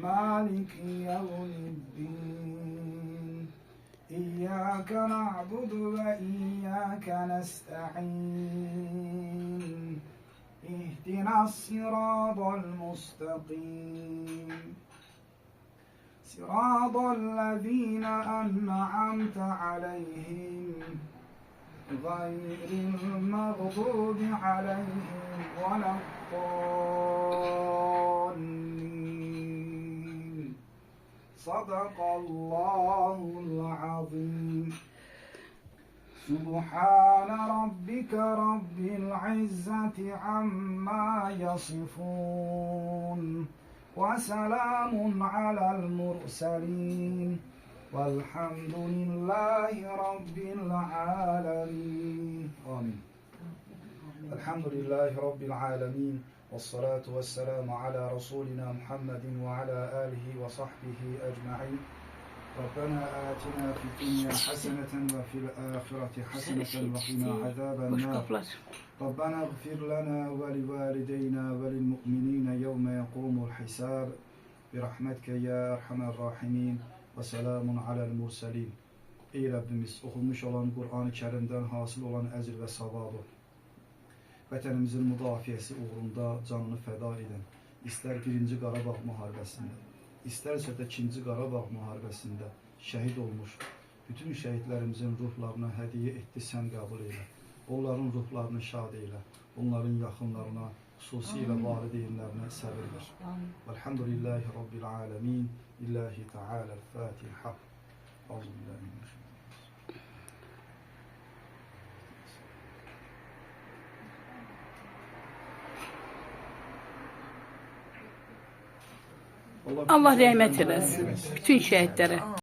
مالك يوم الدين إياك نعبد وإياك نستعين اهدنا الصراط المستقيم صراط الذين أنعمت عليهم غير المغضوب عليهم ولا الضالين صدق الله العظيم سبحان ربك رب العزة عما يصفون وسلام على المرسلين والحمد لله رب العالمين آمين. الحمد لله رب العالمين والصلاة والسلام على رسولنا محمد وعلى آله وصحبه أجمعين. ربنا آتنا في الدنيا حسنة وفي الآخرة حسنة وقنا عذاب النار. ربنا اغفر لنا ولوالدينا وللمؤمنين يوم يقوم الحساب برحمتك يا أرحم الراحمين ve selamun alel murselin. Ey Rabbimiz, okunmuş olan Kur'an-ı Kerim'den hasıl olan ecir ve savabı, vətənimizin müdafiyesi uğrunda canını feda eden, ister 1. Qarabağ müharibəsində, isterse de 2. Qarabağ müharibəsində şəhid olmuş, bütün şəhidlərimizin ruhlarına hədiyyə etdi, sən qəbul eyle. Onların ruhlarını şad eyle, onların yaxınlarına, xüsusilə valideynlərinə səbir ver. Elhamdülillahi Rabbil alemin. Lillahi Teala el-Fatiha. Allah rahmet eylesin bütün şehitleri.